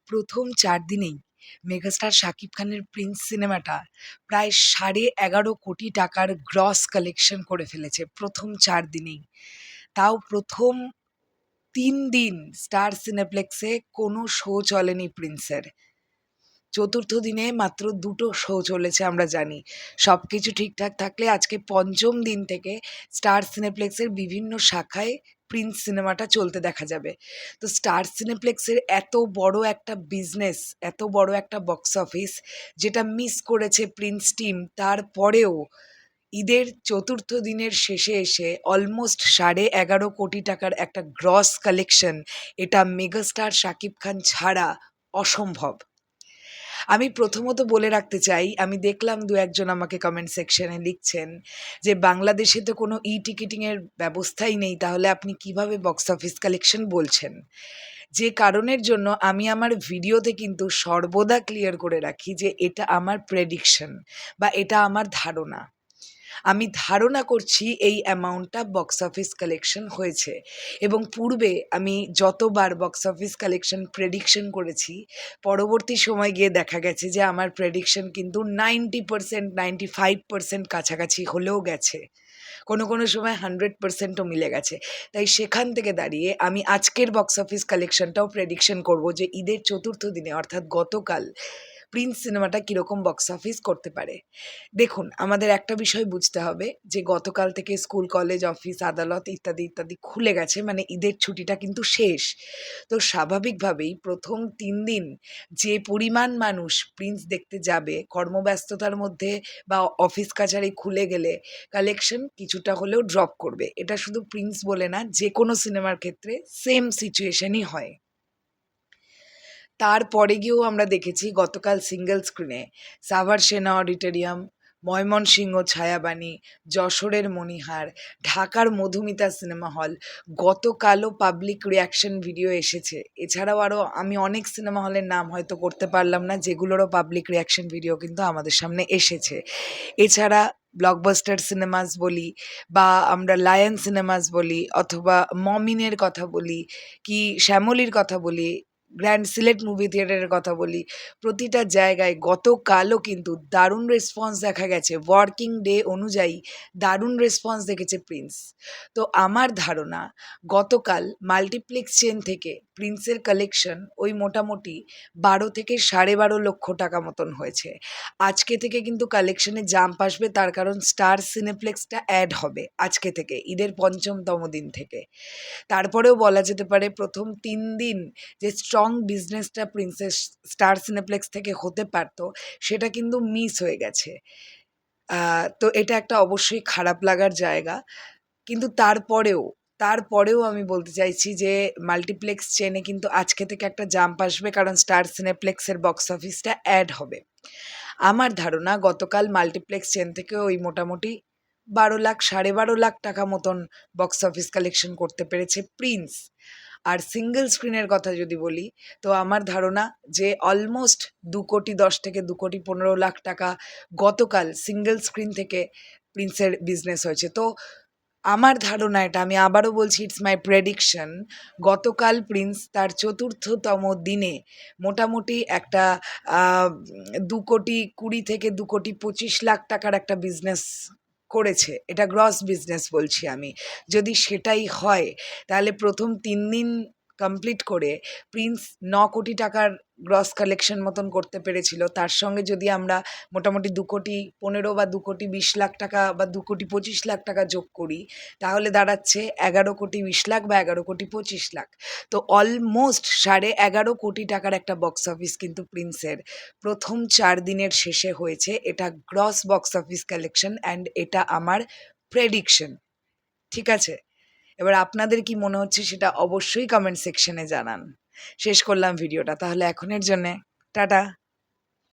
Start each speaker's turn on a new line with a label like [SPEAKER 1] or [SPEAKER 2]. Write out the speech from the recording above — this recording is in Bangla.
[SPEAKER 1] প্রথম ৪ দিনেই মেগাস্টার শাকিব খানের 'প্রিন্স' সিনেমাটা প্রায় ১১.৫ কোটি টাকার গ্রস কালেকশন করে ফেলেছে প্রথম ৪ দিনেই। তাও প্রথম ৩ দিন স্টার সিনেপ্লেক্সে কোনো শো চলেনি 'প্রিন্সের'। চতুর্থ দিনে মাত্র ২টো শো চলেছে আমরা জানি। সবকিছু ঠিকঠাক থাকলে আজকে পঞ্চম দিন থেকে স্টার সিনেপ্লেক্সের বিভিন্ন শাখায় 'প্রিন্স' সিনেমাটা চলতে দেখা যাবে। তো স্টার সিনেপ্লেক্সের এত বড় একটা বিজনেস, এত বড় একটা বক্স অফিস যেটা মিস করেছে 'প্রিন্স' টিম, তারপরেও ঈদের চতুর্থ দিনের শেষে এসে অলমোস্ট ১১.৫ কোটি টাকার একটা গ্রস কালেকশন, এটা মেগাস্টার শাকিব খান ছাড়া অসম্ভব। আমি প্রথমত বলে রাখতে চাই, আমি দেখলাম ২-১ জন আমাকে কমেন্ট সেকশনে লিখছেন যে, "বাংলাদেশে তো কোনো ই-টিকিটিং এর ব্যবস্থাই নেই, তাহলে আপনি কিভাবে বক্স অফিস কালেকশন বলছেন?" যে কারণের জন্য আমি আমার ভিডিওতে কিন্তু সর্বদা ক্লিয়ার করে রাখি যে এটা আমার প্রেডিকশন বা এটা আমার ধারণা। আমি ধারণা করছি এই অ্যামাউন্টটা বক্স অফিস কালেকশন হয়েছে, এবং পূর্বে আমি যতবার বক্স অফিস কালেকশন প্রেডিকশন করেছি, পরবর্তী সময় গিয়ে দেখা গেছে যে আমার প্রেডিকশন কিন্তু 90%, 95% কাছাকাছি হলেও গেছে। কোনো সময় 100%ও মিলে গেছে। তাই সেখান থেকে দাঁড়িয়ে আমি আজকের বক্স অফিস কালেকশনটাও প্রেডিকশন করব যে ঈদের চতুর্থ দিনে অর্থাৎ গতকাল 'প্রিন্স' সিনেমাটা কীরকম বক্স অফিস করতে পারে। দেখুন, আমাদের একটা বিষয় বুঝতে হবে যে গতকাল থেকে স্কুল, কলেজ, অফিস, আদালত ইত্যাদি খুলে গেছে, মানে ঈদের ছুটিটা কিন্তু শেষ। তো স্বাভাবিকভাবেই প্রথম ৩ দিন যে পরিমাণ মানুষ 'প্রিন্স' দেখতে যাবে, কর্মব্যস্ততার মধ্যে বা অফিস কাছারি খুলে গেলে কালেকশন কিছুটা হলেও ড্রপ করবে। এটা শুধু 'প্রিন্স' বলে না, যেকোনো সিনেমার ক্ষেত্রে সেম সিচুয়েশনই হয়। তারপরে গিয়েও আমরা দেখেছি গতকাল সিঙ্গল স্ক্রিনে সাভার সেনা অডিটোরিয়াম, ময়মনসিংহ ছায়াবাণী, যশোরের মণিহার, ঢাকার মধুমিতা সিনেমা হল, গতকালও পাবলিক রিঅ্যাকশন ভিডিও এসেছে। এছাড়াও আরও আমি অনেক সিনেমা হলের নাম হয়তো করতে পারলাম না, যেগুলোরও পাবলিক রিঅ্যাকশন ভিডিও কিন্তু আমাদের সামনে এসেছে। এছাড়া ব্লকবাস্টার সিনেমাস বলি বা আমরা লায়ন সিনেমাস বলি, অথবা মমিনের কথা বলি, কি শ্যামলীর কথা বলি, গ্র্যান্ড সিলেট মুভি থিয়েটারের কথা বলি, প্রতিটা জায়গায় গতকালও কিন্তু দারুণ রেসপন্স দেখা গেছে। ওয়ার্কিং ডে অনুযায়ী দারুণ রেসপন্স দেখেছে 'প্রিন্স'। তো আমার ধারণা গতকাল মাল্টিপ্লেক্স চেন থেকে 'প্রিন্সের' কালেকশন ওই মোটামুটি ১২ থেকে ১২.৫ লক্ষ টাকা মতন হয়েছে। আজকে থেকে কিন্তু কালেকশনে জাম্প আসবে, তার কারণ স্টার সিনেপ্লেক্সটা অ্যাড হবে আজকে থেকে, ঈদের ৫ম দিন থেকে। তারপরেও বলা যেতে পারে প্রথম ৩ দিন যে স্ট্রং বিজনেসটা 'প্রিন্সেস' স্টার সিনেপ্লেক্স থেকে হতে পারত, সেটা কিন্তু মিস হয়ে গেছে। তো এটা একটা অবশ্যই খারাপ লাগার জায়গা। কিন্তু তারপরেও আমি বলতে চাইছি যে মাল্টিপ্লেক্স চেনে কিন্তু আজকে থেকে একটা জাম্প আসবে, কারণ স্টার সিনেপ্লেক্সের বক্স অফিসটা অ্যাড হবে। আমার ধারণা গতকাল মাল্টিপ্লেক্স চেন থেকে ওই মোটামুটি ১২ লাখ, ১২.৫ লাখ টাকা মতন বক্স অফিস কালেকশন করতে পেরেছে 'প্রিন্স'। আর সিঙ্গল স্ক্রিনের কথা যদি বলি, তো আমার ধারণা যে অলমোস্ট ২,১০ থেকে ২,১৫ লাখ টাকা গতকাল সিঙ্গল স্ক্রিন থেকে 'প্রিন্সের' বিজনেস হয়েছে। তো আমার ধারণা, এটা আমি আবারও বলছি, ইটস মাই প্রেডিকশন, গতকাল 'প্রিন্স' তার চতুর্থতম দিনে মোটামুটি একটা ২,২০,০০,০০০ থেকে ২,২৫,০০,০০০ টাকার একটা বিজনেস করেছে। এটা গ্রস বিজনেস বলছি আমি। যদি সেটাই হয়, তাহলে প্রথম ৩ দিন কমপ্লিট করে 'প্রিন্স' ৯,০০,০০,০০০ টাকার গ্রস কালেকশন মতন করতে পেরেছিল। তার সঙ্গে যদি আমরা মোটামুটি ২,১৫,০০,০০০ বা ২,২০,০০,০০০ টাকা বা ২,২৫,০০,০০০ টাকা যোগ করি, তাহলে দাঁড়াচ্ছে ১১,২০,০০,০০০ বা ১১,২৫,০০,০০০। তো অলমোস্ট ১১.৫ কোটি টাকার একটা বক্স অফিস কিন্তু 'প্রিন্সের' প্রথম ৪ দিনের শেষে হয়েছে। এটা gross box office collection, and এটা আমার প্রেডিকশন। ঠিক আছে? এবার আপনাদের কি মনে হচ্ছে সেটা অবশ্যই কমেন্ট সেকশনে জানান। শেষ করলাম ভিডিওটা। তাহলে এখনের জন্যে টাটা।